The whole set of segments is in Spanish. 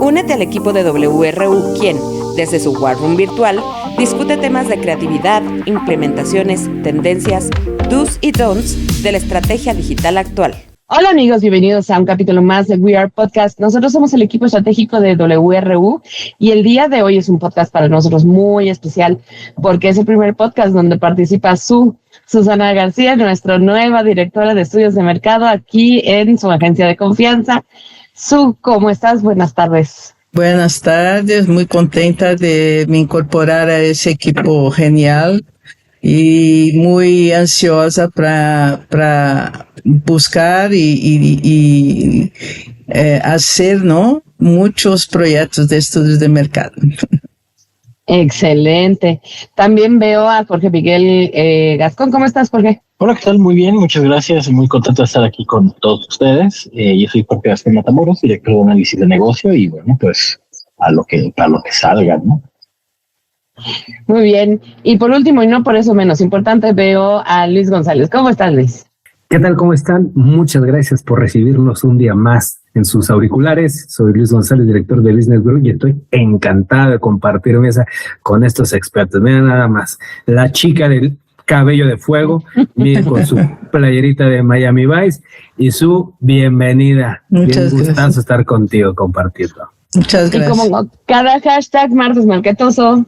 Únete al equipo de WRU, quien, desde su War Room virtual, discute temas de creatividad, implementaciones, tendencias, do's y don'ts de la estrategia digital actual. Hola amigos, bienvenidos a un capítulo más de We Are Podcast. Nosotros somos el equipo estratégico de WRU y el día de hoy es un podcast para nosotros muy especial porque es el primer podcast donde participa Susana García, nuestra nueva directora de estudios de mercado aquí en su agencia de confianza. Su, ¿cómo estás? Buenas tardes. Buenas tardes, muy contenta de me incorporar a ese equipo genial y muy ansiosa para buscar y hacer, ¿no?, muchos proyectos de estudios de mercado. Excelente. También veo a Jorge Miguel Gascón. ¿Cómo estás, Jorge? Hola, ¿qué tal? Muy bien, muchas gracias. Muy contento de estar aquí con todos ustedes. Yo soy Jorge Gascón Matamoros, director de análisis de negocio y bueno, pues para lo que salga, ¿no? Muy bien. Y por último, y no por eso menos importante, veo a Luis González. ¿Cómo estás, Luis? ¿Qué tal? ¿Cómo están? Muchas gracias por recibirnos un día más en sus auriculares. Soy Luis González, director de Business Group, y estoy encantado de compartir mesa con estos expertos. Mira nada más, la chica del cabello de fuego, viene con su playerita de Miami Vice y su bienvenida. Muchas Bien, gustazo gracias. estar contigo, compartirlo. Muchas gracias. Y como cada hashtag martes marquetoso,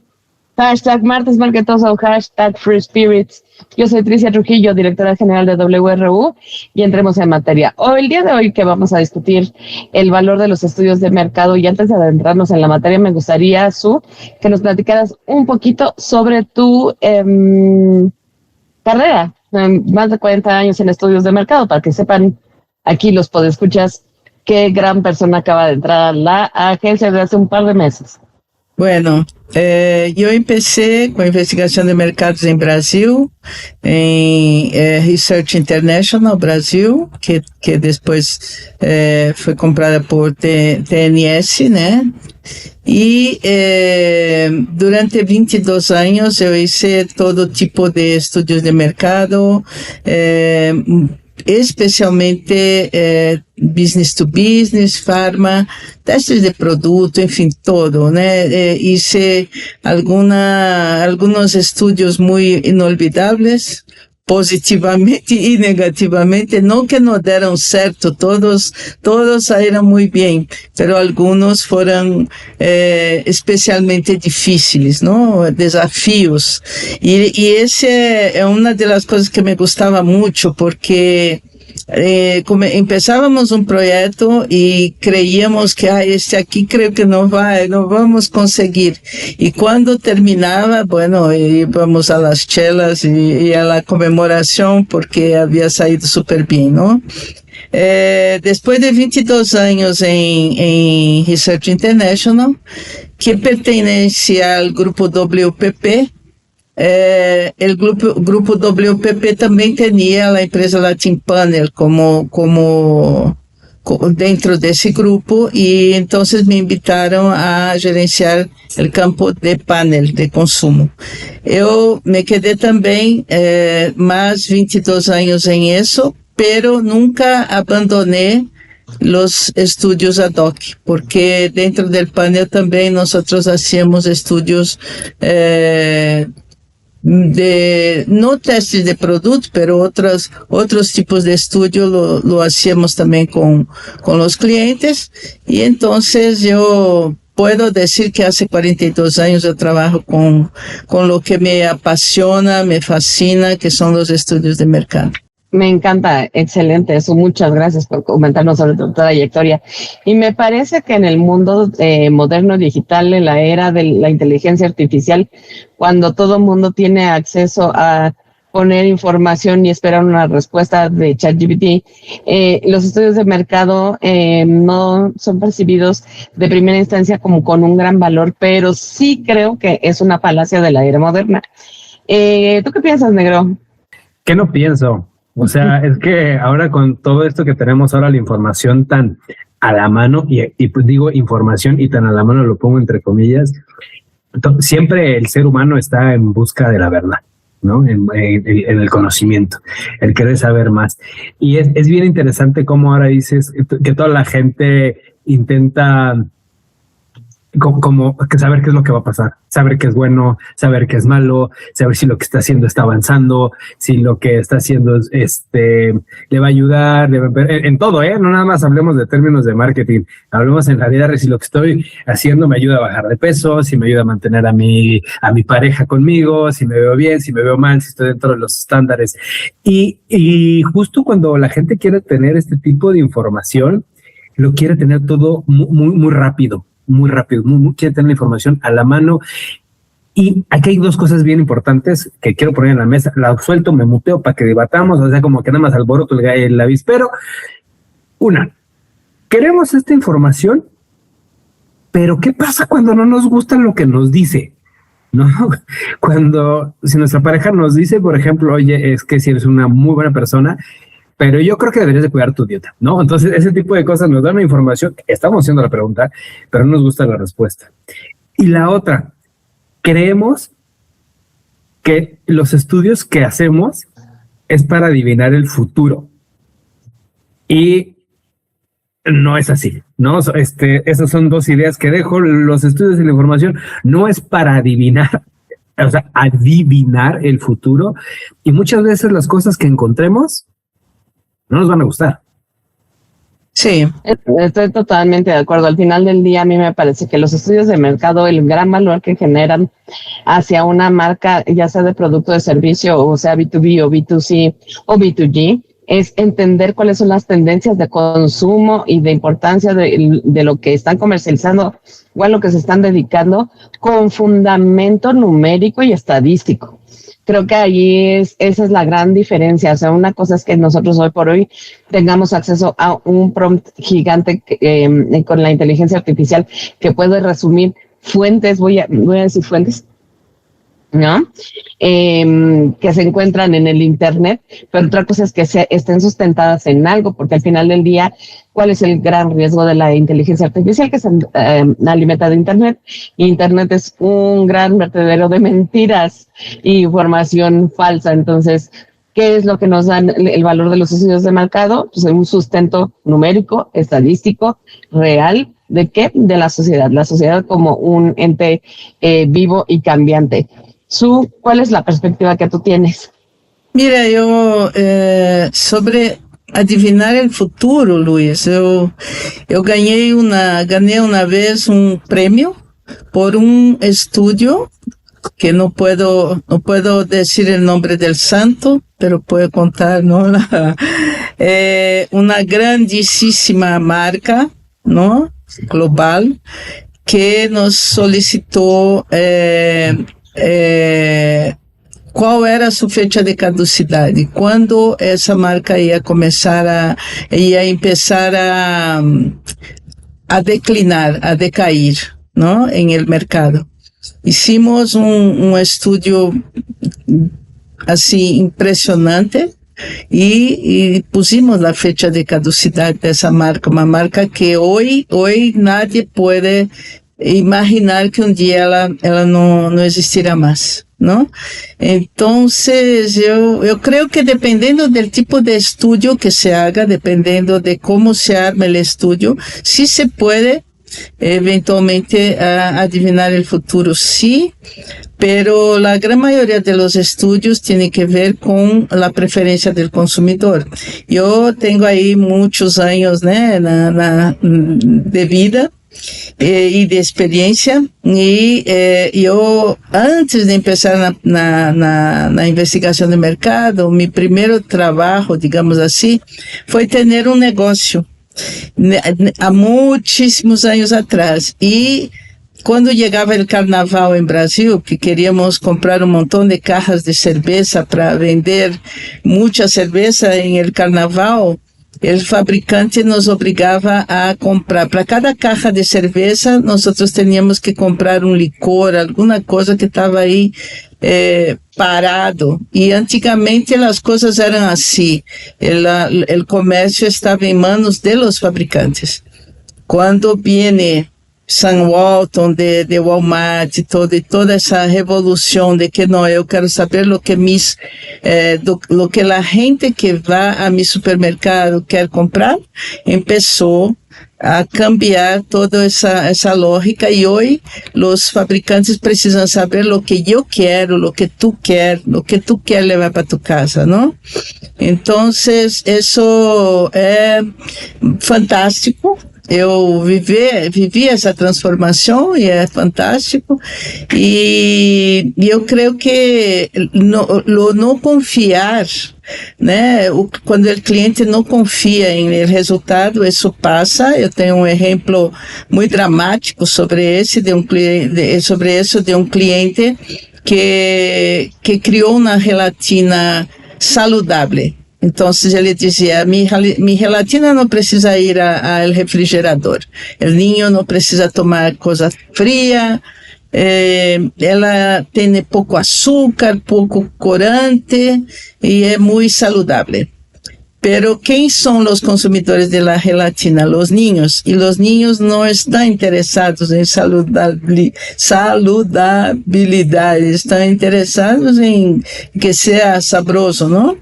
hashtag Free Spirits. Yo soy Tricia Trujillo, directora general de WRU, y entremos en materia. El día de hoy que vamos a discutir el valor de los estudios de mercado, y antes de adentrarnos en la materia, me gustaría, que nos platicaras un poquito sobre tu carrera, más de 40 años en estudios de mercado, para que sepan aquí los podescuchas qué gran persona acaba de entrar a la agencia de hace un par de meses. Bueno, yo empecé con investigación de mercados en Brasil, en Research International Brasil, que después fue comprada por TNS, ¿no? Y durante 22 años yo hice todo tipo de estudios de mercado, especialmente business to business, pharma, testes de producto, enfim, todo, né? Hice algunos estudios muy inolvidables, positivamente y negativamente, no que no deram certo, todos saíram muy bien, pero algunos fueron especialmente difíciles, ¿no? Desafios. Y ese es una de las cosas que me gustaba mucho, porque empezábamos un proyecto y creíamos que este aquí creo que no vamos a conseguir, y cuando terminaba, bueno, íbamos a las chelas y a la conmemoración porque había salido súper bien, ¿no? Después de 22 años en Research International, que pertenece al grupo WPP, el grupo WPP también tenía la empresa Latin Panel como dentro de ese grupo, y entonces me invitaron a gerenciar el campo de panel de consumo. Yo me quedé también más 22 años en eso, pero nunca abandoné los estudios ad hoc, porque dentro del panel también nosotros hacíamos estudios no testes de producto, pero otros tipos de estudio lo hacíamos también con los clientes. Y entonces yo puedo decir que hace 42 años yo trabajo con lo que me apasiona, me fascina, que son los estudios de mercado. Me encanta, excelente eso. Muchas gracias por comentarnos sobre tu trayectoria. Y me parece que en el mundo moderno digital, en la era de la inteligencia artificial, cuando todo el mundo tiene acceso a poner información y esperar una respuesta de ChatGPT, los estudios de mercado no son percibidos de primera instancia como con un gran valor, pero sí creo que es una falacia de la era moderna. ¿Tú qué piensas, negro? ¿Qué no pienso? O sea, es que ahora con todo esto que tenemos ahora, la información tan a la mano, y pues digo información y tan a la mano, lo pongo entre comillas, siempre el ser humano está en busca de la verdad, ¿no? En el conocimiento, el querer saber más. Y es bien interesante cómo ahora dices que toda la gente intenta como que saber qué es lo que va a pasar, saber qué es bueno, saber qué es malo, saber si lo que está haciendo está avanzando, si lo que está haciendo le va a ayudar en todo, no nada más hablemos de términos de marketing, hablemos en la vida de si lo que estoy haciendo me ayuda a bajar de peso, si me ayuda a mantener a mi pareja conmigo, si me veo bien, si me veo mal, si estoy dentro de los estándares. Y justo cuando la gente quiere tener este tipo de información, lo quiere tener todo muy rápido. Quiere tener la información a la mano. Y aquí hay dos cosas bien importantes que quiero poner en la mesa. La suelto, me muteo para que debatamos, o sea, como que nada más alboroto el avispero. Una, queremos esta información, pero ¿qué pasa cuando no nos gusta lo que nos dice? ¿No? Si nuestra pareja nos dice, por ejemplo, oye, es que si eres una muy buena persona, pero yo creo que deberías de cuidar tu dieta, ¿no? Entonces, ese tipo de cosas nos dan una información, estamos haciendo la pregunta, pero no nos gusta la respuesta. Y la otra, creemos que los estudios que hacemos es para adivinar el futuro. Y no es así, ¿no? Esas son dos ideas que dejo. Los estudios y la información no es para adivinar, o sea, adivinar el futuro. Y muchas veces las cosas que encontremos no nos van a gustar. Sí, estoy totalmente de acuerdo. Al final del día, a mí me parece que los estudios de mercado, el gran valor que generan hacia una marca, ya sea de producto o de servicio, o sea B2B o B2C o B2G, es entender cuáles son las tendencias de consumo y de importancia de lo que están comercializando o a lo que se están dedicando con fundamento numérico y estadístico. Creo que allí esa es la gran diferencia. O sea, una cosa es que nosotros hoy por hoy tengamos acceso a un prompt gigante con la inteligencia artificial que puede resumir fuentes, voy a decir fuentes, ¿no? Que se encuentran en el Internet, pero otra cosa es que estén sustentadas en algo, porque al final del día, ¿cuál es el gran riesgo de la inteligencia artificial? Que se alimenta de Internet, y Internet es un gran vertedero de mentiras y información falsa. Entonces, ¿qué es lo que nos dan el valor de los estudios de mercado? Pues un sustento numérico, estadístico, real. ¿De qué? De la sociedad como un ente vivo y cambiante. Su, ¿cuál es la perspectiva que tú tienes? Mira, yo sobre adivinar el futuro, Luis, yo gané una vez un premio por un estudio que no puedo decir el nombre del santo, pero puedo contar, ¿no? Una grandísima marca, ¿no? Global, que nos solicitó qual era su fecha de caducidade, quando essa marca ia empezar a declinar, a decair, ¿no? En el mercado. Hicimos un estudio así impressionante y pusimos la fecha de caducidade dessa marca, uma marca que hoy nadie puede imaginar que un día ela no existirá más, ¿no? Entonces, yo creo que dependiendo del tipo de estudio que se haga, dependiendo de cómo se arme el estudio, sí se puede eventualmente adivinar el futuro, sí, pero la gran mayoría de los estudios tiene que ver con la preferencia del consumidor. Yo tengo ahí muchos años, ¿no? de vida, y de experiencia, y yo antes de empezar na investigación de mercado, mi primer trabajo, digamos así, fue tener un negocio há muchísimos años atrás, y cuando llegaba el carnaval en Brasil, que queríamos comprar un montón de cajas de cerveza para vender mucha cerveza en el carnaval, el fabricante nos obligaba a comprar, para cada caja de cerveza, nosotros teníamos que comprar un licor, alguna cosa que estaba ahí parado. Y antigamente las cosas eran así, el comercio estaba en manos de los fabricantes. Cuando viene Sam Walton de Walmart y toda esa revolución de que no, yo quiero saber lo que lo que la gente que va a mi supermercado quer comprar, empezó a cambiar toda essa lógica, e hoje os fabricantes precisam saber o que eu quero, o que tu quer levar para tu casa, não? Então, isso é fantástico. Eu vivi essa transformação e é fantástico, e eu creio que não confiar, né? Quando o cliente não confia em o resultado, isso passa. Eu tenho um exemplo muito dramático sobre isso de um cliente que criou uma gelatina saudável. Então, ele dizia, minha gelatina não precisa ir ao refrigerador. O ninho não precisa tomar coisa fria. Ela tem pouco açúcar, pouco corante e é muito saudável. Pero quem são os consumidores de la gelatina? Os niños. E os niños não estão interessados em saludabilidade, estão interessados em que seja saboroso, não?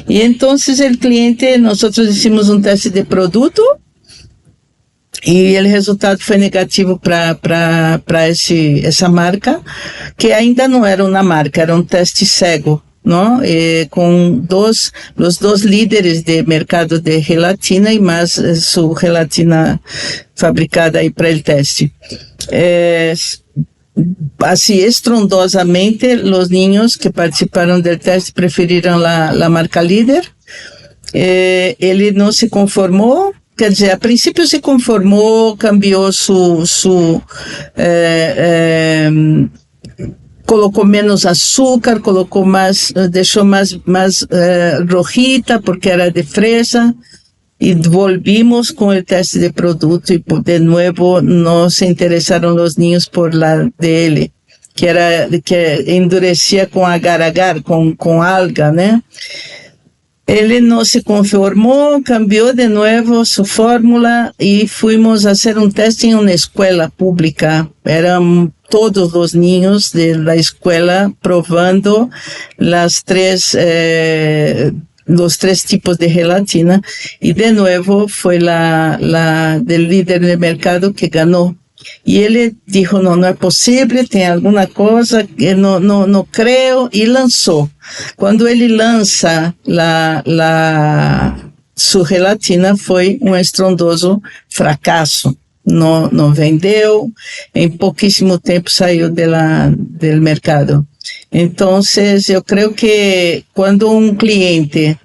E então, o cliente, nós hicimos um teste de produto e o resultado foi negativo para essa marca, que ainda não era uma marca, era um teste cego, não? Com os dois líderes de mercado de gelatina e mais sua gelatina fabricada aí para o teste. Assim, estrondosamente, os niños que participaram do teste preferiram a marca líder. Ele não se conformou. Quer dizer, a princípio se conformou, cambiou colocou menos açúcar, deixou mais rojita porque era de fresa, e volvimos com o teste de produto e de novo não se interessaram os niños por la dele, que endurecia com agar-agar, com alga, né? Ele não se conformou, cambiou de novo sua fórmula e fomos fazer um teste em uma escola pública. Eram todos os niños da escola provando os três tipos de gelatina, e de novo foi la del líder de mercado que ganhou. E ele disse, não é possível, tem alguma coisa que não creio, e lançou. Quando ele lança sua gelatina, foi um estrondoso fracasso. Não vendeu, em pouquíssimo tempo saiu do mercado. Então, eu creio que quando um cliente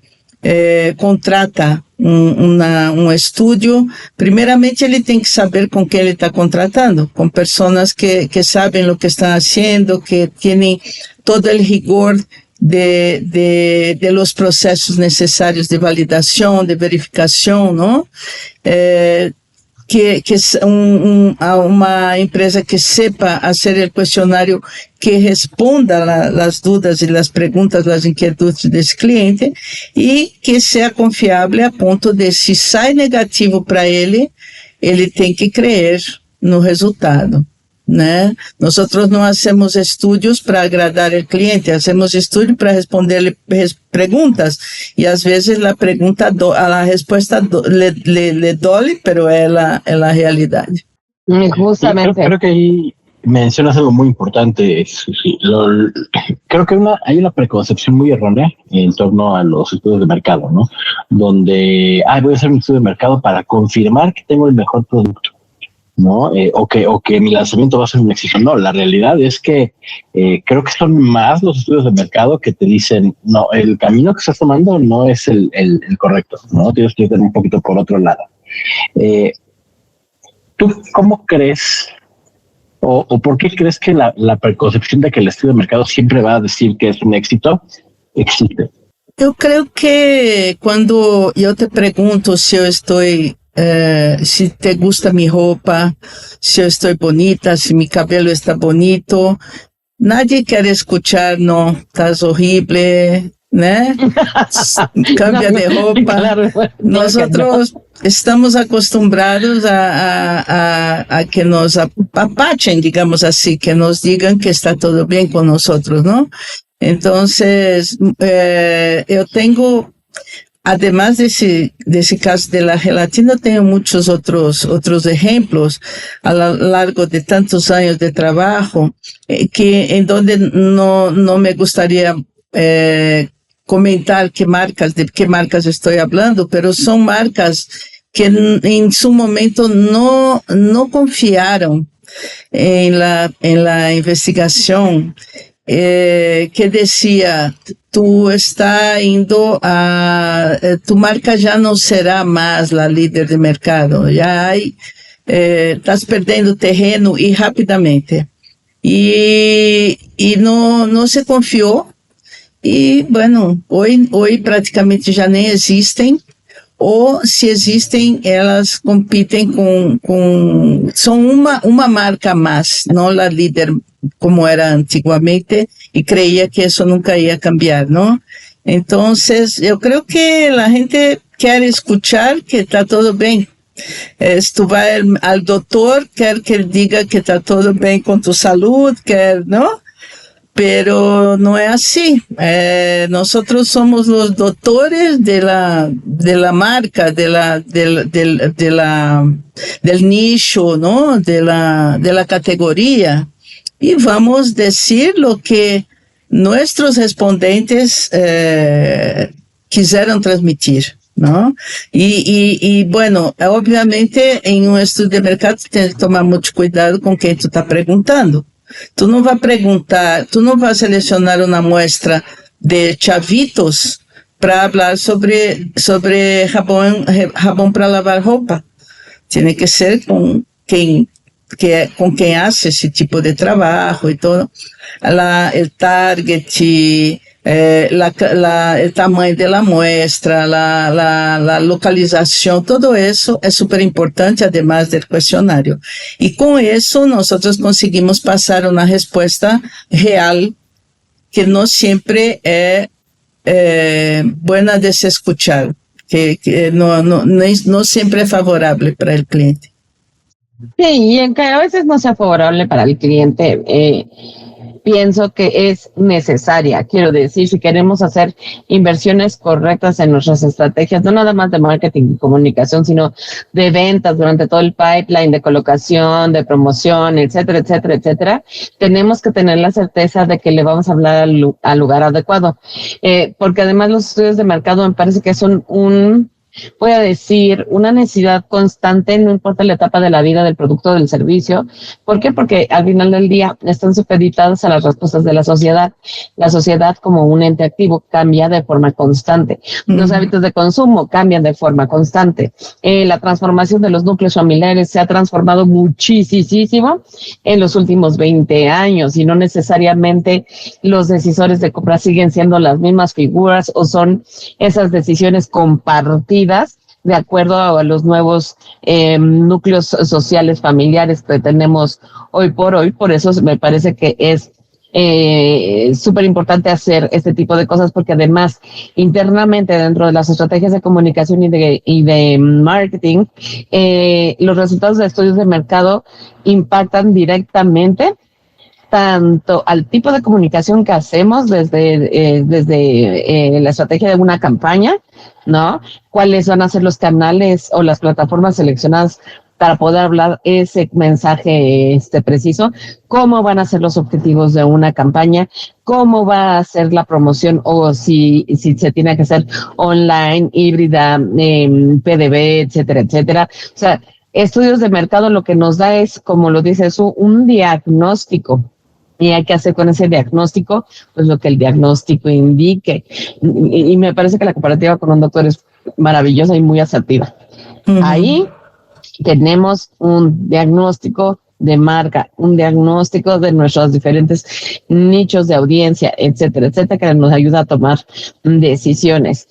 contrata um estúdio, primeiramente ele tem que saber com quem ele está contratando, com pessoas que sabem o que estão fazendo, que têm todo o rigor de los processos necessários de validação, de verificação, não? Que uma empresa que sepa fazer o questionário, que responda as dúvidas e as perguntas, as inquietudes desse cliente, e que seja confiável a ponto de, se sai negativo para ele tem que crer no resultado, né? Nós não fazemos estudos para agradar o cliente, fazemos estudos para responder perguntas, e às vezes a resposta le dói, pero é a realidade. Justamente. Creo que ahí mencionas algo muy importante. Sí. Creo que hay una preconcepción muy errónea en torno a los estudios de mercado, ¿no? Donde voy a hacer un estudio de mercado para confirmar que tengo el mejor producto, ¿no? O que mi lanzamiento va a ser un éxito. No, la realidad es que creo que son más los estudios de mercado que te dicen, no, el camino que estás tomando no es el correcto, ¿no? Tienes que ir un poquito por otro lado. ¿Tú cómo crees o por qué crees que la preconcepción de que el estudio de mercado siempre va a decir que es un éxito existe? Eu creio que quando eu te pergunto se eu estou se te gusta mi roupa, se eu estou bonita, se mi cabelo está bonito, nadie quer escuchar, no, estás horrible, né? Cambia de roupa. Claro, nosotros estamos acostumbrados a que nos apachen, digamos assim, que nos digam que está tudo bem com nós, não? Então, eu tenho además de ese caso de la gelatina, tengo muchos otros ejemplos a lo largo de tantos años de trabajo, en donde no me gustaría comentar de qué marcas estoy hablando, pero son marcas que en su momento no confiaron en la investigación, que decía, tu marca ya no será más la líder de mercado, ya estás perdiendo terreno y rápidamente. Y no se confió, y bueno, hoy prácticamente ya nem existem, ou se existem, elas competem são uma marca mais, não a líder como era antigamente, e creía que isso nunca ia cambiar, não? Então, eu creio que a gente quer escuchar que está tudo bem. Se tu vai ao doutor, quer que ele diga que está tudo bem com tu saúde, não? Pero no es así. Nosotros somos los doctores de la marca, del nicho, ¿no? De la categoría. Y vamos a decir lo que nuestros respondentes quisieron transmitir, ¿no? Y bueno, obviamente en un estudio de mercado tienes que tomar mucho cuidado con quien tú estás preguntando. Tu não vai perguntar, tu não vai selecionar uma amostra de chavitos para falar sobre jabón para lavar roupa. Tem que ser com quem hace esse tipo de trabalho e todo. O target, el tamanho da muestra, la localização, todo isso é super importante, además del questionário. E com isso, nós conseguimos passar uma resposta real, que não sempre é buena de se escuchar, que não sempre é favorável para o cliente. Sí, y aunque a veces no sea favorable para el cliente, pienso que es necesaria. Quiero decir, si queremos hacer inversiones correctas en nuestras estrategias, no nada más de marketing y comunicación, sino de ventas durante todo el pipeline, de colocación, de promoción, etcétera, etcétera, etcétera, tenemos que tener la certeza de que le vamos a hablar al lugar adecuado. Porque además los estudios de mercado me parece que son voy a decir, una necesidad constante, no importa la etapa de la vida del producto o del servicio. ¿Por qué? Porque al final del día están supeditadas a las respuestas de la sociedad. La sociedad, como un ente activo, cambia de forma constante. Los hábitos de consumo cambian de forma constante. La transformación de los núcleos familiares se ha transformado muchísimo en los últimos 20 años, y no necesariamente los decisores de compra siguen siendo las mismas figuras, o son esas decisiones compartidas de acuerdo a los nuevos núcleos sociales familiares que tenemos hoy por hoy. Por eso me parece que es súper importante hacer este tipo de cosas, porque además internamente dentro de las estrategias de comunicación y de marketing, los resultados de estudios de mercado impactan directamente tanto al tipo de comunicación que hacemos desde la estrategia de una campaña, ¿no? Cuáles van a ser los canales o las plataformas seleccionadas para poder hablar ese mensaje preciso, cómo van a ser los objetivos de una campaña, cómo va a ser la promoción, o si se tiene que hacer online, híbrida, PDB, etcétera, etcétera. O sea, estudios de mercado lo que nos da es, como lo dice Su, un diagnóstico. Y hay que hacer con ese diagnóstico, pues lo que el diagnóstico indique. Y me parece que la comparativa con un doctor es maravillosa y muy asertiva. Ahí tenemos un diagnóstico de marca, un diagnóstico de nuestros diferentes nichos de audiencia, etcétera, etcétera, que nos ayuda a tomar decisiones.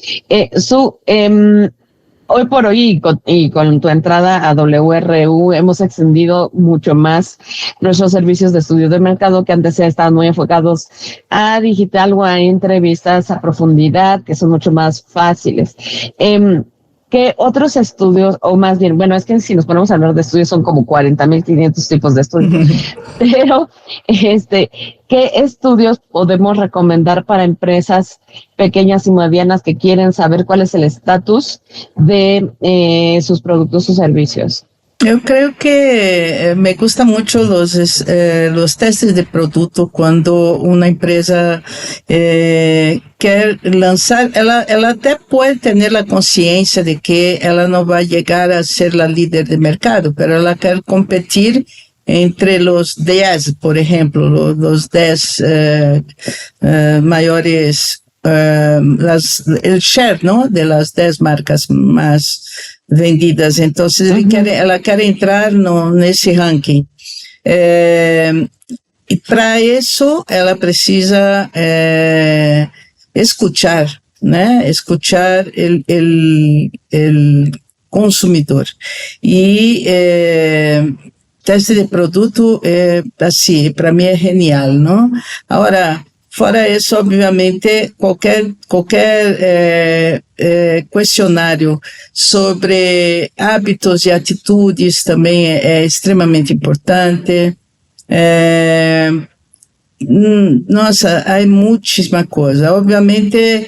Hoy por hoy y con tu entrada a WRU hemos extendido mucho más nuestros servicios de estudio de mercado, que antes estaban muy enfocados a digital o a entrevistas a profundidad, que son mucho más fáciles. ¿qué otros estudios, o más bien, bueno, es que si nos ponemos a hablar de estudios son como 40,500 tipos de estudios, pero ¿qué estudios podemos recomendar para empresas pequeñas y medianas que quieren saber cuál es el estatus de sus productos o servicios? Yo creo que me gusta mucho los testes de producto cuando una empresa quer lanzar, ela até puede tener la conciencia de que ela no va a llegar a ser la líder de mercado, pero ela quer competir entre los 10, por ejemplo, los 10 mayores, el share, ¿no? De las 10 marcas más vendidas. Entonces, ela quer entrar nesse ranking. E para isso, ela precisa escuchar, né? Escuchar el consumidor. E teste de produto, assim, para mim é genial, não? Agora, fora isso, obviamente, qualquer questionário sobre hábitos e atitudes também é extremamente importante. Nossa, há muitíssima coisa. Obviamente,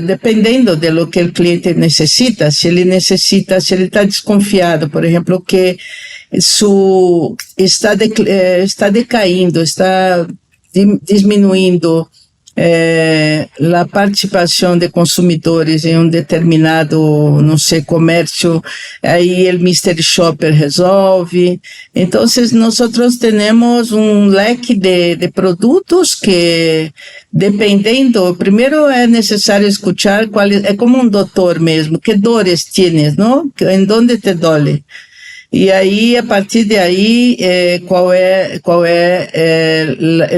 dependendo de lo que o cliente necessita, se ele está desconfiado, por exemplo, que está decaindo, está disminuindo a participação de consumidores em determinado, não sei, comércio, aí o Mystery Shopper resolve. Então, nós temos leque de produtos que, dependendo, primeiro é necessário escuchar é como doutor mesmo, que dores tienes, não? Em onde te dói? E aí, a partir de aí, qual é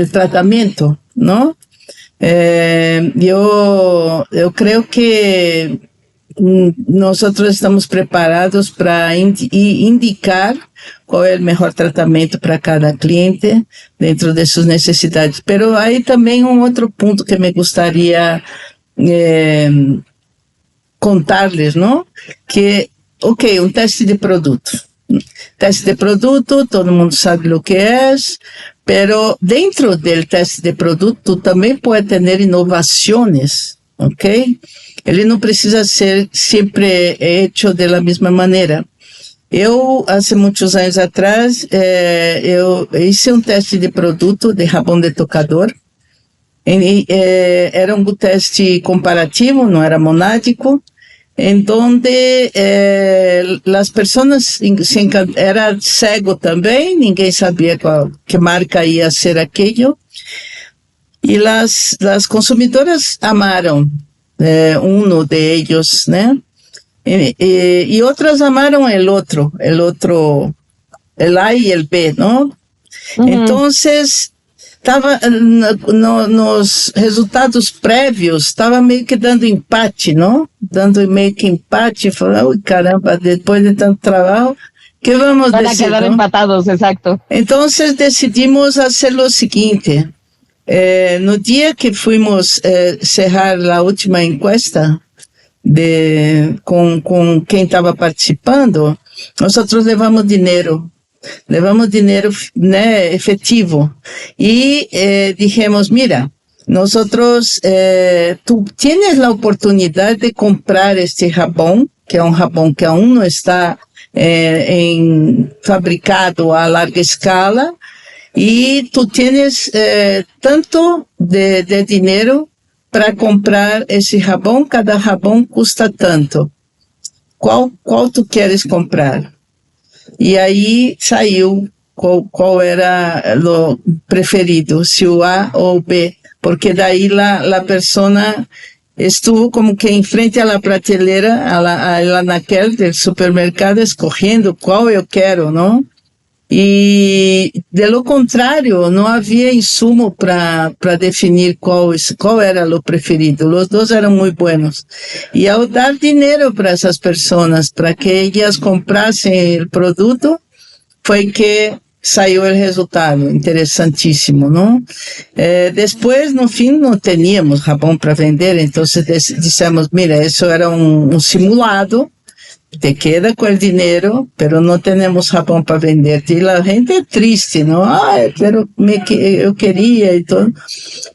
o tratamento, não? Eu creio que nós estamos preparados para indicar qual é o melhor tratamento para cada cliente dentro de suas necessidades. Pero aí também outro ponto que me gostaria contar-lhes, não? Que, teste de produto. Teste de produto, todo mundo sabe o que é, pero dentro do teste de produto também pode ter inovações, ok? Ele não precisa ser sempre hecho de la mesma maneira. Eu, há muitos anos atrás, eu hice teste de produto de jabón de tocador. Era teste comparativo, não era monádico, em donde as pessoas era cego também, ninguém sabia que marca ia ser aquilo, e as consumidoras amaram de eles, né? E outras amaram o outro, el A e el B, não? Então, estava nos resultados prévios, estava meio que dando empate, não? Dando meio que empate, falando, caramba, depois de tanto trabalho, que vamos Van a quedar empatados, exacto. Então, decidimos fazer o seguinte, no dia que fomos cerrar a última encuesta com quem estava participando, nós levamos dinheiro, né, efetivo, e dijimos, mira, nosotros, tú tienes la oportunidad de comprar este jabón, que es un jabón que aún no está fabricado a larga escala, y tú tienes tanto de dinero para comprar esse jabón, cada jabón custa tanto. Qual tu queres comprar? E aí saiu qual era o preferido, se o A ou o B, porque daí a pessoa estuvo como que em frente à prateleira, a naquele do supermercado, escorrendo qual eu quero, não? E, de lo contrário, não havia insumo para definir qual era o preferido. Os dois eram muito bons. E ao dar dinheiro para essas pessoas, para que elas comprassem o produto, foi que saiu o resultado, interessantíssimo, não? Depois, no fim, não teníamos jabón para vender, então dissemos, mira, isso era um simulado, te queda com o dinheiro, pero não temos jabón para vender. E a gente é triste, não? Eu queria e tudo.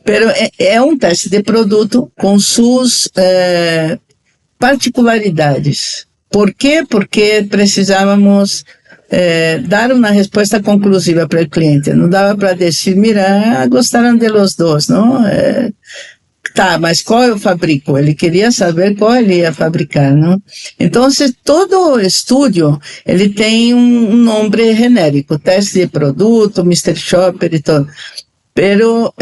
Pero é um teste de produto com suas particularidades. Por quê? Porque precisávamos dar uma resposta conclusiva para o cliente. Não dava para dizer, mira, gostaram de los dois, não? Tá, mas qual eu fabrico? Ele queria saber qual ele ia fabricar, não? Então, todo estúdio, ele tem um nome genérico, teste de produto, Mr. Shopper e tudo. Pero,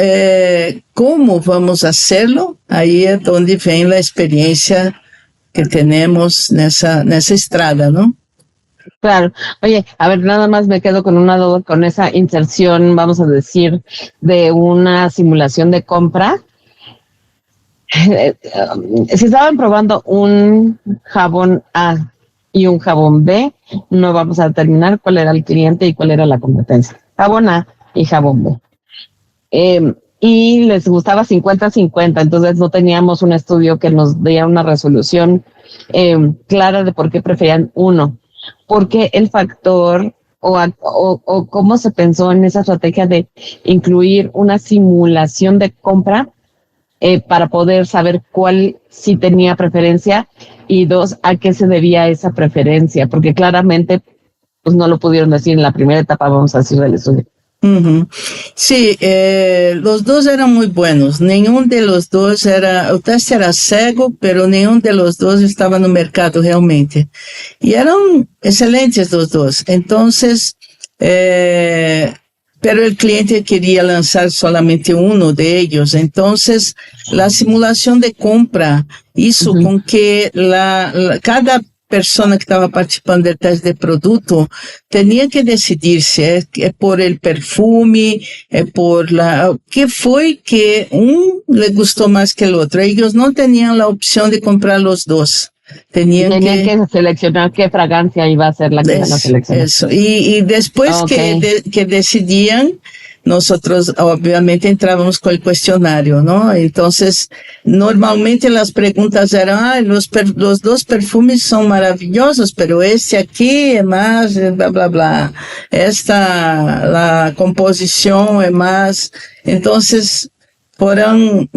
como vamos fazê-lo? Aí é onde vem a experiência que temos nessa estrada, não? Claro. Oye, a ver, nada más me quedo con una duda con esa inserción, vamos a decir, de una simulación de compra. Si estaban probando un jabón A y un jabón B, no vamos a determinar cuál era el cliente y cuál era la competencia. Jabón A y jabón B. Y les gustaba 50-50, entonces no teníamos un estudio que nos diera una resolución clara de por qué preferían uno. Porque el factor o cómo se pensó en esa estrategia de incluir una simulación de compra para poder saber cuál sí tenía preferencia y dos, a qué se debía esa preferencia, porque claramente pues no lo pudieron decir en la primera etapa, vamos a decir, del estudio. Uhum. Sí, los dos eran muy buenos. Nenhum de los dos o teste era cego, pero nenhum de los dos estaba no mercado realmente. Y eran excelentes los dos. Entonces, pero el cliente quería lanzar solamente uno de ellos. Entonces, la simulación de compra hizo con que cada persona que estava participando do teste de produto tinha que decidir se é por el perfume, é por que foi que le gostou mais que o outro. Eles não tinham a opção de comprar os dois. Tenían que seleccionar qué fragancia iba a ser la que iban a seleccionar. Eso. Y después que decidían, nosotros obviamente entrábamos con el cuestionario, ¿no? Entonces, normalmente las preguntas eran, los dos perfumes son maravillosos, pero este aquí es más, bla, bla, bla. La composición es más. Entonces, fueron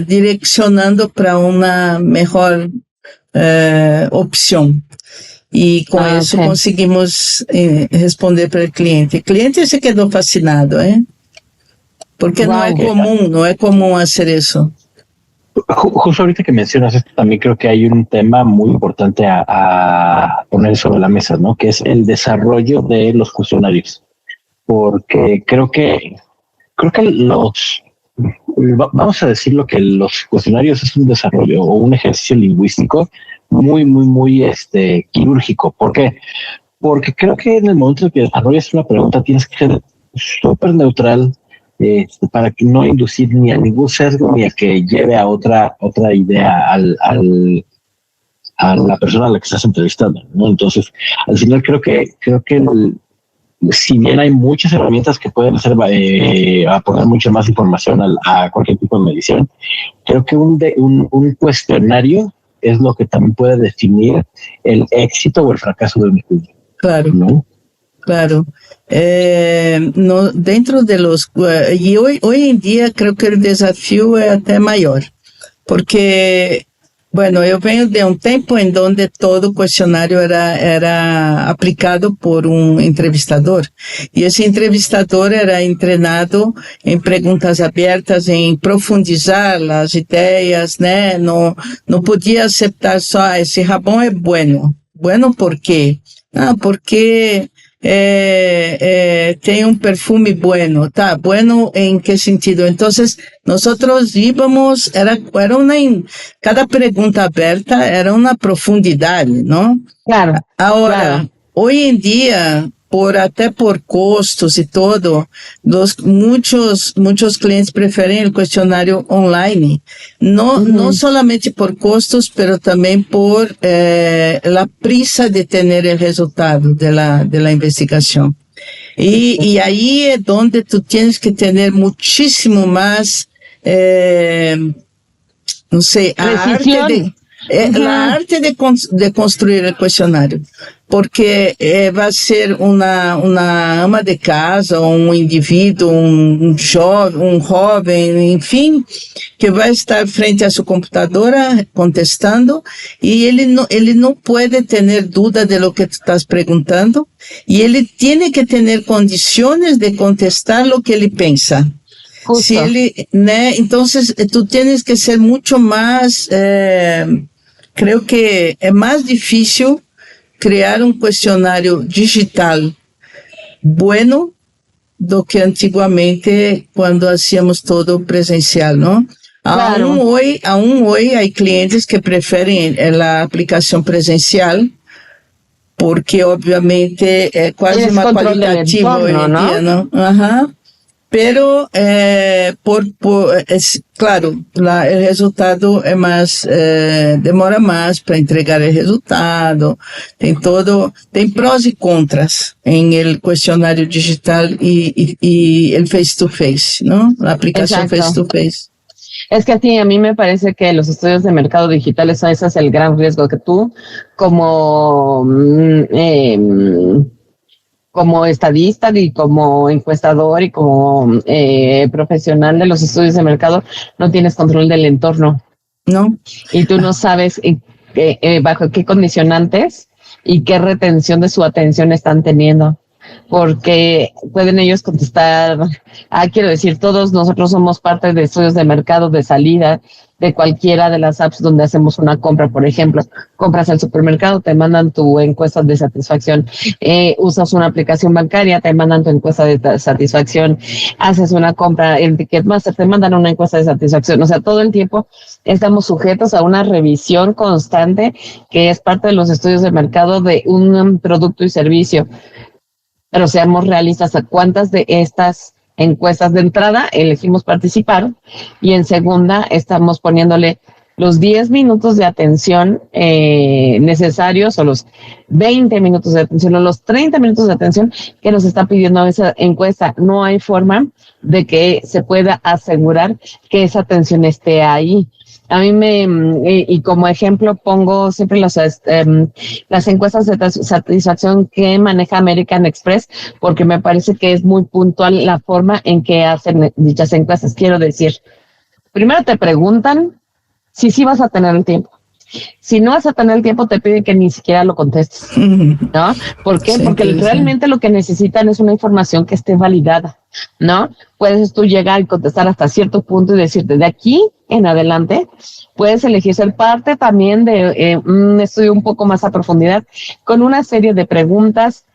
direccionando para una mejor opción. E com isso conseguimos responder para o cliente. O cliente se quedou fascinado, porque não é comum hacer isso. Justo ahorita que mencionas esto, también creo que hay un tema muy importante a poner sobre la mesa, ¿no? Que es el desarrollo de los cuestionarios. Porque creo que vamos a decirlo que los cuestionarios es un desarrollo o un ejercicio lingüístico muy quirúrgico. ¿Por qué? Porque creo que en el momento en que desarrollas una pregunta tienes que ser súper neutral para que no inducir ni a ningún sesgo ni a que lleve a otra idea a la persona a la que estás entrevistando, ¿no? Entonces, al final creo que si bien hay muchas herramientas que pueden hacer aportar mucha más información a cualquier tipo de medición, creo que un cuestionario es lo que también puede definir el éxito o el fracaso de un estudio. Claro, ¿no? Claro. Dentro de los... y hoy en día creo que el desafío es até mayor, porque... Bueno, eu venho de um tempo em donde todo questionário era aplicado por um entrevistador. E esse entrevistador era treinado em perguntas abertas, em profundizar as ideias, né? Não podia aceitar só, esse jabón é bueno. Bueno, por quê? Porque tem um perfume bueno, tá? Bueno, ¿en qué sentido? Entonces, nosotros íbamos, cada pergunta aberta era uma profundidade, não? Claro. Agora, claro. Hoje em dia, até por custos e todo, muitos clientes preferem o questionário online, não solamente por custos, pero também por a prisa de ter o resultado da investigação. Y ahí es donde tú tienes que tener muchísimo más, no sé, la arte de construir el cuestionario, porque va a ser una ama de casa, un individuo, un joven, enfim, que vai estar frente a sua computadora contestando, e ele não pode ter dúvida de lo que tu estás perguntando, e ele tem que ter condições de contestar lo que ele pensa. Justo. Si él, ¿no? Entonces tú tienes que ser mucho más, creo que es más difícil crear un cuestionario digital bueno do que antiguamente cuando hacíamos todo presencial, ¿no? Claro. Aún hoy hay clientes que prefieren la aplicación presencial porque obviamente es casi más cualitativo hoy en día, ¿no? Ajá. Pero, claro, el resultado es más, demora más para entregar el resultado. Tem prós y contras en el cuestionario digital y el face to face, ¿no? La aplicación Exacto. face to face. Es que sí, a mí me parece que los estudios de mercado digitales, ese es el gran riesgo que tú, como estadista y como encuestador y como profesional de los estudios de mercado, no tienes control del entorno. ¿No? Y tú no sabes bajo qué condicionantes y qué retención de su atención están teniendo. Porque pueden ellos contestar, quiero decir, todos nosotros somos parte de estudios de mercado de salida de cualquiera de las apps donde hacemos una compra. Por ejemplo, compras al supermercado, te mandan tu encuesta de satisfacción, usas una aplicación bancaria, te mandan tu encuesta de satisfacción, haces una compra en Ticketmaster, te mandan una encuesta de satisfacción. O sea, todo el tiempo estamos sujetos a una revisión constante que es parte de los estudios de mercado de un producto y servicio. Pero seamos realistas, ¿a cuántas de estas encuestas de entrada elegimos participar? Y en segunda, estamos poniéndole los 10 minutos de atención necesarios, o los 20 minutos de atención, o los 30 minutos de atención que nos está pidiendo esa encuesta. No hay forma de que se pueda asegurar que esa atención esté ahí. A mí y como ejemplo pongo siempre las encuestas de satisfacción que maneja American Express, porque me parece que es muy puntual la forma en que hacen dichas encuestas. Quiero decir, primero te preguntan si sí vas a tener el tiempo. Si no vas a tener el tiempo, te piden que ni siquiera lo contestes, ¿no? ¿Por qué? Sí, porque realmente lo que necesitan es una información que esté validada, ¿no? Puedes tú llegar y contestar hasta cierto punto y decirte, de aquí en adelante, puedes elegir ser parte también de un estudio un poco más a profundidad, con una serie de preguntas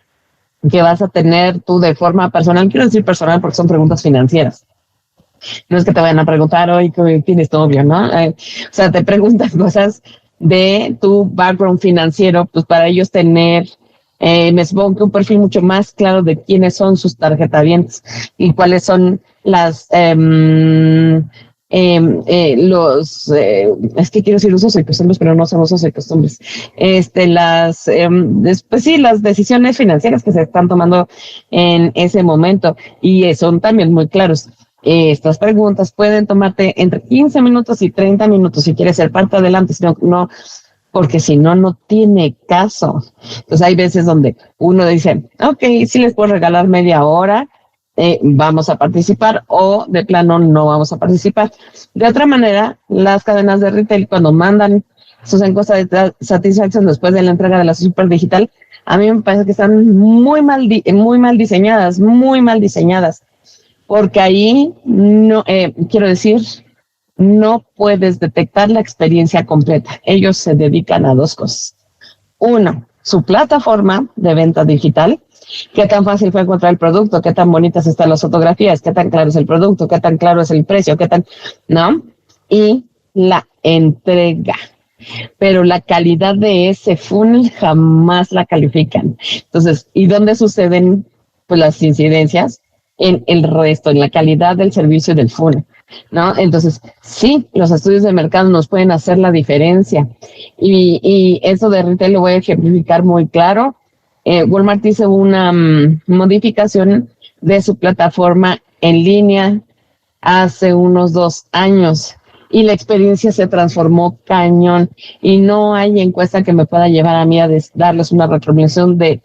que vas a tener tú de forma personal. Quiero decir personal porque son preguntas financieras. No es que te vayan a preguntar, hoy que tienes novio, ¿no? O sea, te preguntan cosas de tu background financiero, pues para ellos tener, me supongo que un perfil mucho más claro de quiénes son sus tarjetavientes y cuáles son las, es que quiero decir usos y costumbres, pero no son usos y costumbres. Después sí, las decisiones financieras que se están tomando en ese momento, y son también muy claros. Estas preguntas pueden tomarte entre 15 minutos y 30 minutos si quieres ser parte adelante, no, porque si no, no tiene caso. Entonces hay veces donde uno dice, ok, sí les puedo regalar media hora, vamos a participar, o de plano no vamos a participar. De otra manera, las cadenas de retail, cuando mandan sus encuestas de satisfacción después de la entrega de la super digital, a mí me parece que están muy mal diseñadas, porque ahí no, quiero decir, no puedes detectar la experiencia completa. Ellos se dedican a dos cosas. Uno, su plataforma de venta digital, qué tan fácil fue encontrar el producto, qué tan bonitas están las fotografías, qué tan claro es el producto, qué tan claro es el precio, ¿no? Y la entrega. Pero la calidad de ese funnel jamás la califican. Entonces, ¿y dónde suceden pues las incidencias? En el resto, en la calidad del servicio del funnel, ¿no? Entonces, sí, los estudios de mercado nos pueden hacer la diferencia. Y eso de retail lo voy a ejemplificar muy claro. Walmart hizo una modificación de su plataforma en línea hace unos 2 años y la experiencia se transformó cañón y no hay encuesta que me pueda llevar a mí a darles una retroalimentación de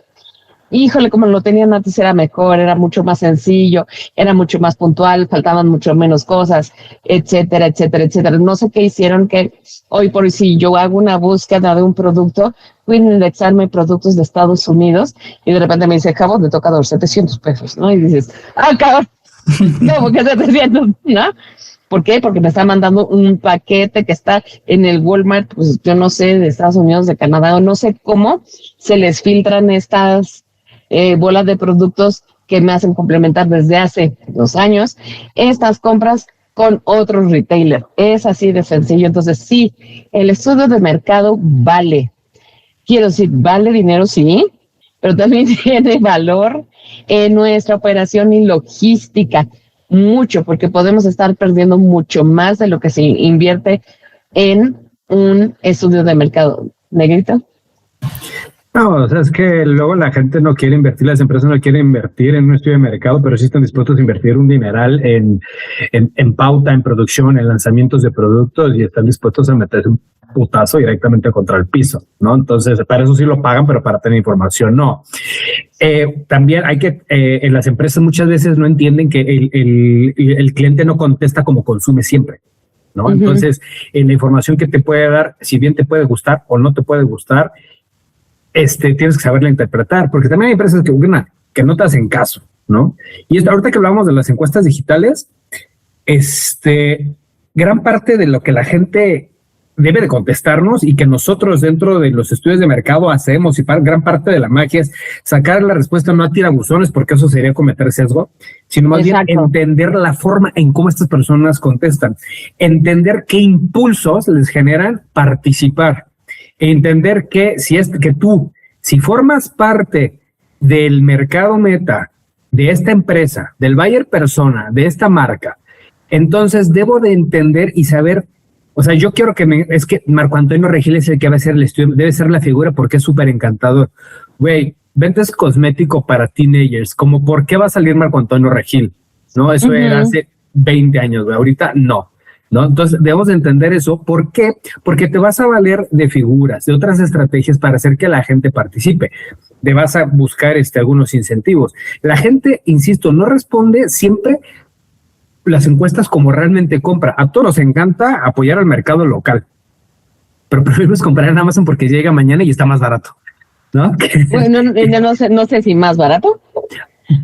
híjole, como lo tenían antes era mejor, era mucho más sencillo, era mucho más puntual, faltaban mucho menos cosas, etcétera, etcétera, etcétera. No sé qué hicieron que hoy por hoy si yo hago una búsqueda de un producto, pueden indexarme productos de Estados Unidos y de repente me dice, cabo, te toca $700, ¿no? Y dices, cabrón, ¿cómo que 700? ¿No? ¿Por qué? Porque me está mandando un paquete que está en el Walmart, pues yo no sé, de Estados Unidos, de Canadá, o no sé cómo se les filtran estas bolas de productos que me hacen complementar desde hace 2 años estas compras con otros retailers. Es así de sencillo. Entonces, sí, el estudio de mercado vale. Quiero decir, vale dinero, sí, pero también tiene valor en nuestra operación y logística. Mucho, porque podemos estar perdiendo mucho más de lo que se invierte en un estudio de mercado. ¿Negrito? No, o sea, es que luego la gente no quiere invertir, las empresas no quieren invertir en un estudio de mercado, pero sí están dispuestos a invertir un dineral en pauta, en producción, en lanzamientos de productos y están dispuestos a meterse un putazo directamente contra el piso, ¿no? Entonces, para eso sí lo pagan, pero para tener información no. También hay que, en las empresas muchas veces no entienden que el cliente no contesta como consume siempre, ¿no? Uh-huh. Entonces, la información que te puede dar, si bien te puede gustar o no te puede gustar, tienes que saberla interpretar, porque también hay empresas que no te hacen caso, ¿no? Y ahorita que hablamos de las encuestas digitales, gran parte de lo que la gente debe de contestarnos y que nosotros dentro de los estudios de mercado hacemos y gran parte de la magia es sacar la respuesta no a tirabuzones, porque eso sería cometer sesgo, sino más Exacto. bien entender la forma en cómo estas personas contestan, entender qué impulsos les generan participar, entender que si formas parte del mercado meta de esta empresa, del buyer persona, de esta marca, entonces debo de entender y saber. O sea, yo quiero es que Marco Antonio Regil es el que va a ser el estudio, debe ser la figura porque es súper encantador. Güey, ventas cosmético para teenagers, como ¿por qué va a salir Marco Antonio Regil? No, eso era hace 20 años, güey, ahorita no. Entonces debemos de entender eso. ¿Por qué? Porque te vas a valer de figuras, de otras estrategias para hacer que la gente participe. Te vas a buscar algunos incentivos. La gente, insisto, no responde siempre las encuestas como realmente compra. A todos nos encanta apoyar al mercado local, pero preferimos comprar en Amazon porque llega mañana y está más barato, ¿no? Bueno, no sé si más barato,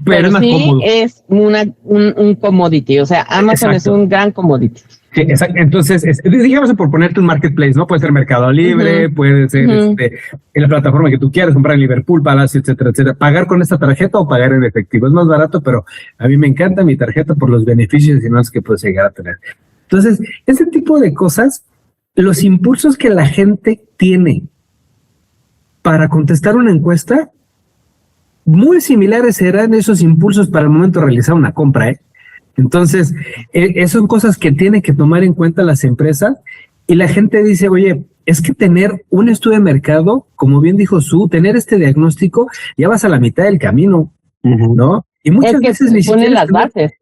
pero es sí cómodo. Es un commodity, o sea, Amazon Exacto. es un gran commodity. Sí, exacto. Entonces, digamos por ponerte un marketplace, ¿no? Puede ser Mercado Libre, puede ser en la plataforma que tú quieras, comprar en Liverpool, Palacio, etcétera, etcétera. Pagar con esta tarjeta o pagar en efectivo. Es más barato, pero a mí me encanta mi tarjeta por los beneficios y más que puedes llegar a tener. Entonces, ese tipo de cosas, los impulsos que la gente tiene para contestar una encuesta, muy similares serán esos impulsos para el momento de realizar una compra, ¿eh? Entonces, son cosas que tienen que tomar en cuenta las empresas y la gente dice, oye, es que tener un estudio de mercado, como bien dijo Su, tener este diagnóstico, ya vas a la mitad del camino, ¿no? Y muchas veces ni siquiera las bases.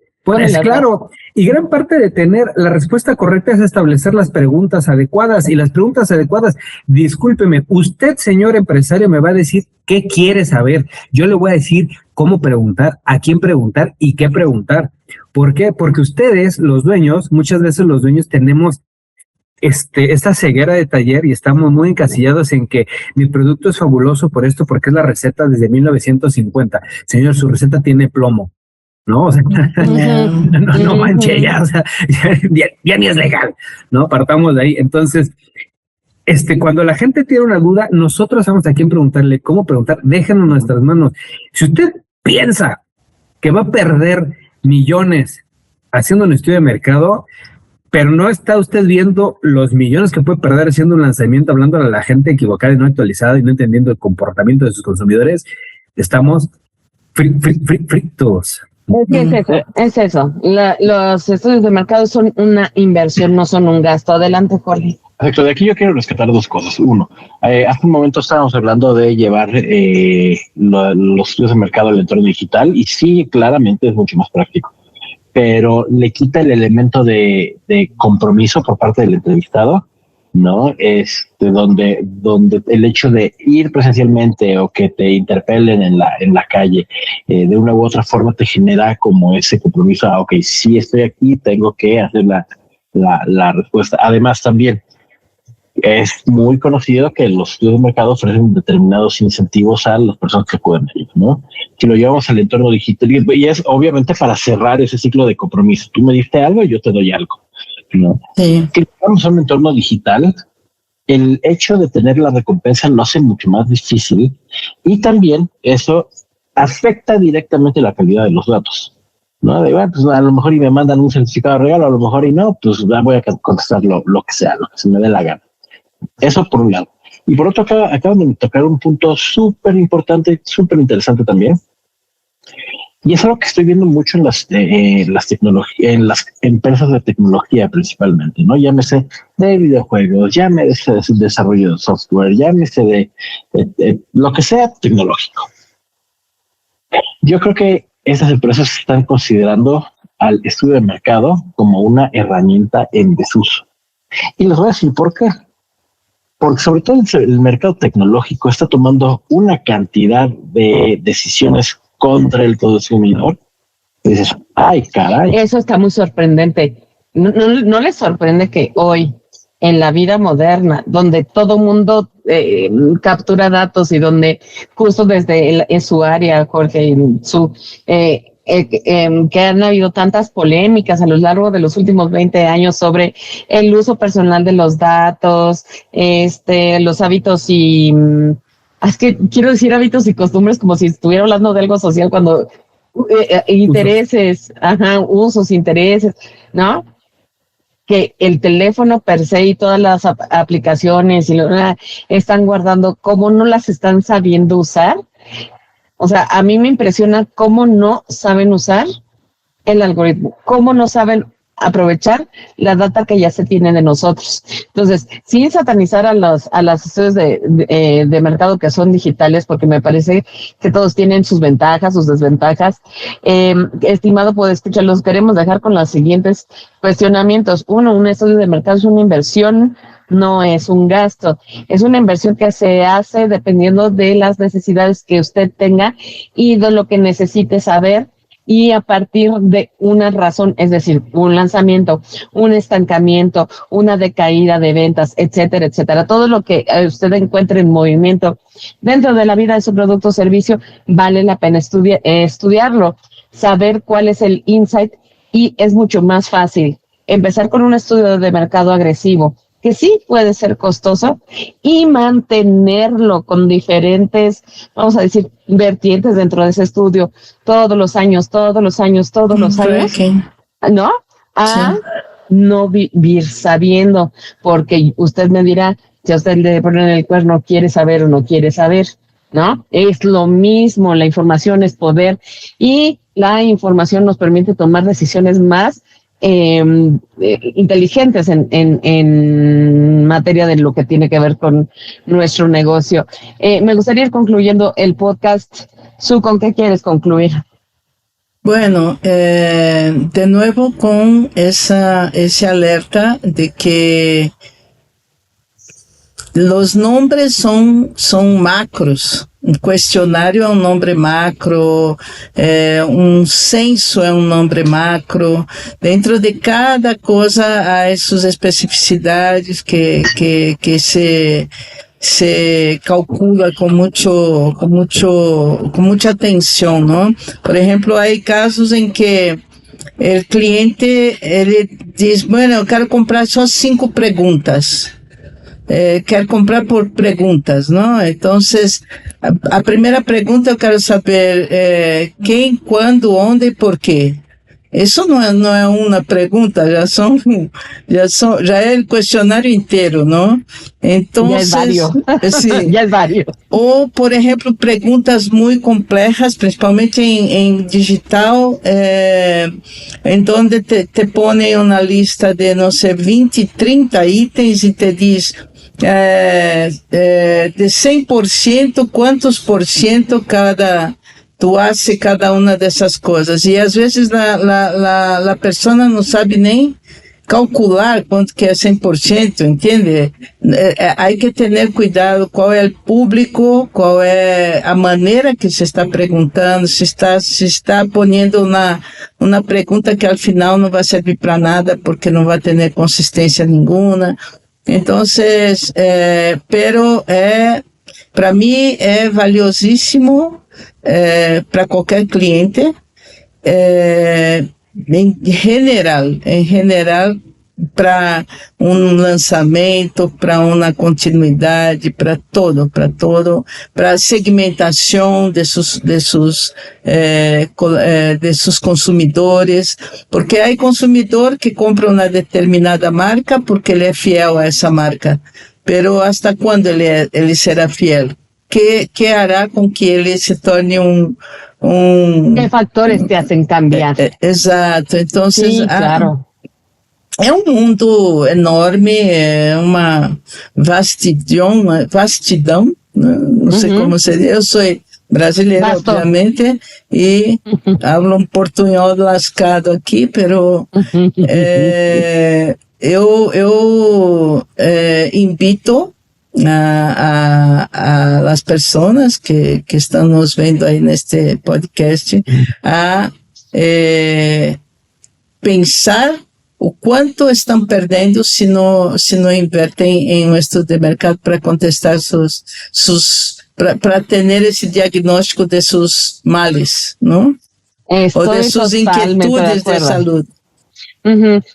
Claro, y gran parte de tener la respuesta correcta es establecer las preguntas adecuadas y las preguntas adecuadas. Discúlpeme, usted, señor empresario, me va a decir qué quiere saber. Yo le voy a decir cómo preguntar, a quién preguntar y qué preguntar. ¿Por qué? Porque ustedes, los dueños, muchas veces los dueños tenemos esta ceguera de taller y estamos muy encasillados en que mi producto es fabuloso por esto, porque es la receta desde 1950. Señor, su receta tiene plomo. ¿No? O sea, no manche ya, o sea, ya ni es legal, ¿no? Partamos de ahí. Entonces, cuando la gente tiene una duda, nosotros vamos a quién preguntarle, cómo preguntar, déjenos nuestras manos. Si usted piensa que va a perder millones haciendo un estudio de mercado, pero no está usted viendo los millones que puede perder haciendo un lanzamiento, hablando a la gente equivocada y no actualizada y no entendiendo el comportamiento de sus consumidores, estamos fritos. Es eso. Los estudios de mercado son una inversión, no son un gasto. Adelante, Jorge. Perfecto, de aquí yo quiero rescatar dos cosas. Uno, hace un momento estábamos hablando de llevar los estudios de mercado al entorno digital y sí, claramente es mucho más práctico, pero le quita el elemento de compromiso por parte del entrevistado, ¿no? Donde el hecho de ir presencialmente o que te interpelen en la calle de una u otra forma te genera como ese compromiso. Ok, sí estoy aquí, tengo que hacer la respuesta. Además, también es muy conocido que los estudios de mercado ofrecen determinados incentivos a las personas que acuden a ellos, ¿no? Si lo llevamos al entorno digital, y es obviamente para cerrar ese ciclo de compromiso. Tú me diste algo y yo te doy algo, ¿no? Sí. Que vamos a un entorno digital, el hecho de tener la recompensa lo hace mucho más difícil y también eso afecta directamente la calidad de los datos, ¿no? Bueno, pues a lo mejor y me mandan un certificado de regalo, a lo mejor y no, pues voy a contestar lo que sea, lo que se me dé la gana. Eso por un lado. Y por otro, acaban de tocar un punto súper importante, súper interesante también. Y es algo que estoy viendo mucho en las tecnologías, en las empresas de tecnología principalmente, ¿no? Llámese de videojuegos, llámese de desarrollo de software, llámese de lo que sea tecnológico. Yo creo que estas empresas están considerando al estudio de mercado como una herramienta en desuso. Y les voy a decir por qué. Porque sobre todo el mercado tecnológico está tomando una cantidad de decisiones contra el consumidor. Y dices, ay, caray. Eso está muy sorprendente. ¿No les sorprende que hoy, en la vida moderna, donde todo mundo captura datos y donde justo desde en su área, Jorge, en su... que han habido tantas polémicas a lo largo de los últimos 20 años sobre el uso personal de los datos, los hábitos y... es que quiero decir hábitos y costumbres como si estuviera hablando de algo social cuando... intereses, usos, intereses, ¿no? Que el teléfono per se y todas las aplicaciones están guardando, cómo no las están sabiendo usar. O sea, a mí me impresiona cómo no saben usar el algoritmo, cómo no saben aprovechar la data que ya se tiene de nosotros. Entonces, sin satanizar a las estudios de mercado que son digitales, porque me parece que todos tienen sus ventajas, sus desventajas. Estimado podescuchar, los queremos dejar con los siguientes cuestionamientos. Uno, un estudio de mercado es una inversión, no es un gasto. Es una inversión que se hace dependiendo de las necesidades que usted tenga y de lo que necesite saber, y a partir de una razón, es decir, un lanzamiento, un estancamiento, una decaída de ventas, etcétera, etcétera. Todo lo que usted encuentre en movimiento dentro de la vida de su producto o servicio, vale la pena estudiarlo, saber cuál es el insight, y es mucho más fácil empezar con un estudio de mercado agresivo, que sí puede ser costoso, y mantenerlo con diferentes, vamos a decir, vertientes dentro de ese estudio todos los años, ¿no? A no vivir sabiendo, porque usted me dirá, si a usted le ponen el cuerno, quiere saber o no quiere saber, ¿no? Es lo mismo, la información es poder, y la información nos permite tomar decisiones más inteligentes en materia de lo que tiene que ver con nuestro negocio. Me gustaría ir concluyendo el podcast. Su, ¿con qué quieres concluir? Bueno, de nuevo con ese alerta de que los nombres son macros. Un questionário é um nome macro, um censo é um nome macro. Dentro de cada coisa há suas especificidades que se calcula com muita atenção, não? Por exemplo, há casos em que o cliente ele diz, bueno, eu quero comprar só 5 perguntas. Quero comprar por perguntas, não? Então, a primeira pergunta eu quero saber quem, quando, onde e por quê. Eso no é uma pergunta, já é o questionário inteiro, não? Então, ya es varios. Sí. Ya es varios. Ou, por exemplo, perguntas muito complexas, principalmente em digital, em onde te põem uma lista de, não sei, 20, 30 itens e te diz de 100%, quantos por cento tu hace cada uma dessas coisas. E às vezes a pessoa não sabe nem calcular quanto que é 100%, entende? Há que ter cuidado qual é o público, qual é a maneira que se está perguntando, se está ponendo uma pergunta que ao final não vai servir para nada porque não vai ter consistência nenhuma. Então, pero para mim é valiosíssimo para qualquer cliente, em general, para lançamento, para uma continuidade, para todo, para segmentação de seus consumidores, porque há consumidor que compra uma determinada marca porque ele é fiel a essa marca, pero hasta quando ele será fiel? Que hará com que ele se torne ¿Qué factores te hacen cambiar? Exato. Então, sí, claro. É mundo enorme, é uma vastidão, não sei como seria. Eu sou brasileira, obviamente, e hablo portunhol lascado aqui, pero eu invito a las personas que estão nos vendo aí neste podcast a pensar o quanto estão perdendo se não invertem em um estudo de mercado para contestar para ter esse diagnóstico de seus males, não? Estoy ou de suas inquietudes de saúde.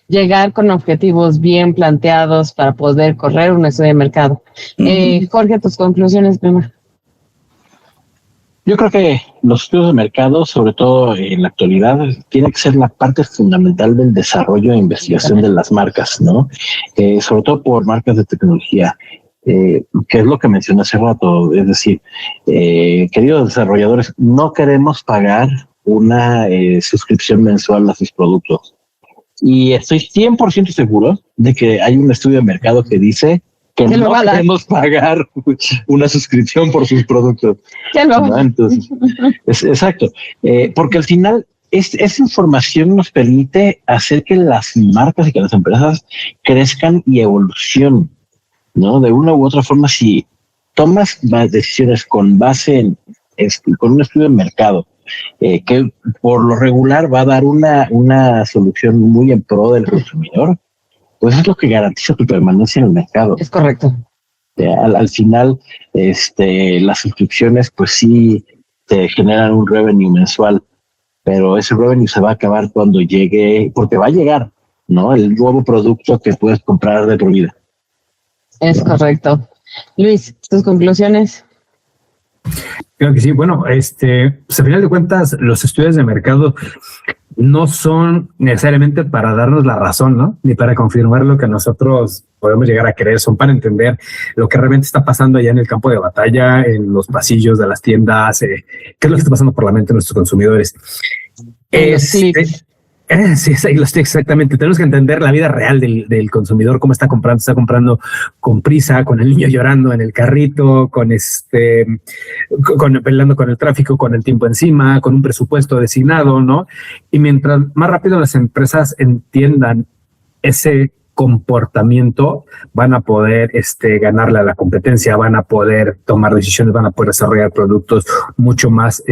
Llegar con objetivos bien planteados para poder correr un estudio de mercado. Jorge, tus conclusiones, primero. Yo creo que los estudios de mercado, sobre todo en la actualidad, tiene que ser la parte fundamental del desarrollo e investigación de las marcas, ¿no? Sobre todo por marcas de tecnología, que es lo que mencioné hace rato. Es decir, queridos desarrolladores, no queremos pagar una suscripción mensual a sus productos. Y estoy 100% seguro de que hay un estudio de mercado que dice que no queremos pagar una suscripción por sus productos. ¿No? Entonces, exacto. Porque al final esa información nos permite hacer que las marcas y que las empresas crezcan y evolucionen, ¿no? De una u otra forma, si tomas decisiones con base con un estudio de mercado, que por lo regular va a dar una solución muy en pro del consumidor, pues es lo que garantiza tu permanencia en el mercado. Es correcto. Al final, las suscripciones, pues sí te generan un revenue mensual, pero ese revenue se va a acabar cuando llegue, porque va a llegar, ¿no? El nuevo producto que puedes comprar de por vida. Es correcto. Luis, ¿tus conclusiones? Creo que sí. Bueno, pues a final de cuentas, los estudios de mercado no son necesariamente para darnos la razón, ¿no? Ni para confirmar lo que nosotros podemos llegar a creer. Son para entender lo que realmente está pasando allá en el campo de batalla, en los pasillos de las tiendas, qué es lo que está pasando por la mente de nuestros consumidores. Sí, exactamente. Tenemos que entender la vida real del consumidor, cómo está comprando con prisa, con el niño llorando en el carrito, peleando con el tráfico, con el tiempo encima, con un presupuesto designado, ¿no? Y mientras más rápido las empresas entiendan ese comportamiento, van a poder ganarle a la competencia, van a poder tomar decisiones, van a poder desarrollar productos mucho más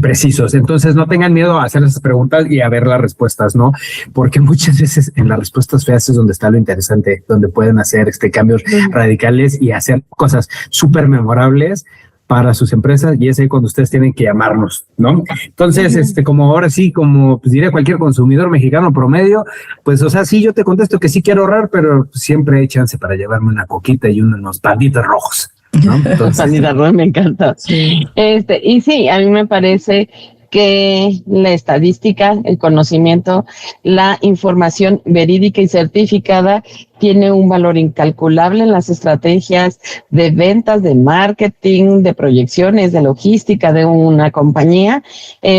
precisos. Entonces no tengan miedo a hacer esas preguntas y a ver las respuestas, ¿no? Porque muchas veces en las respuestas feas es donde está lo interesante, donde pueden hacer cambios radicales y hacer cosas súper memorables para sus empresas, y es ahí cuando ustedes tienen que llamarnos, ¿no? Entonces, como ahora sí, como pues, diría cualquier consumidor mexicano promedio, pues, o sea, sí, yo te contesto que sí quiero ahorrar, pero siempre hay chance para llevarme una coquita y unos panditos rojos, ¿no? Entonces, me encanta. Sí. Y sí, a mí me parece que la estadística, el conocimiento, la información verídica y certificada tiene un valor incalculable en las estrategias de ventas, de marketing, de proyecciones, de logística de una compañía.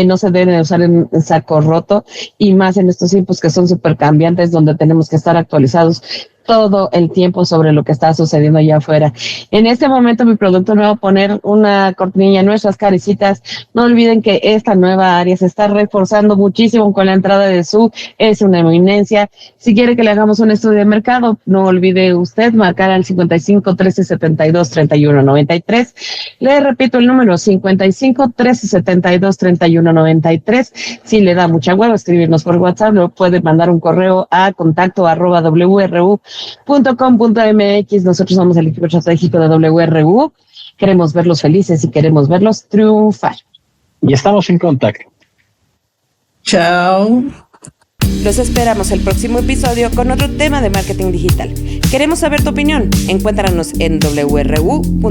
No se debe usar en saco roto, y más en estos tiempos que son súper cambiantes, donde tenemos que estar actualizados todo el tiempo sobre lo que está sucediendo allá afuera. En este momento mi productor me va a poner una cortinilla en nuestras caricitas. No olviden que esta nueva área se está reforzando muchísimo con la entrada de Su. Es una eminencia. Si quiere que le hagamos un estudio de mercado, no olvide usted marcar al 55 13 72 31 93. Le repito el número 55 13 72 31 93. Si le da mucha hueva escribirnos por WhatsApp, lo puede mandar un correo a contacto@wru.com.mx. Nosotros somos el equipo estratégico de WRU. Queremos verlos felices y queremos verlos triunfar. Y estamos en contacto. Chao. Los esperamos el próximo episodio con otro tema de marketing digital. Queremos saber tu opinión. Encuéntranos en wru.com.mx.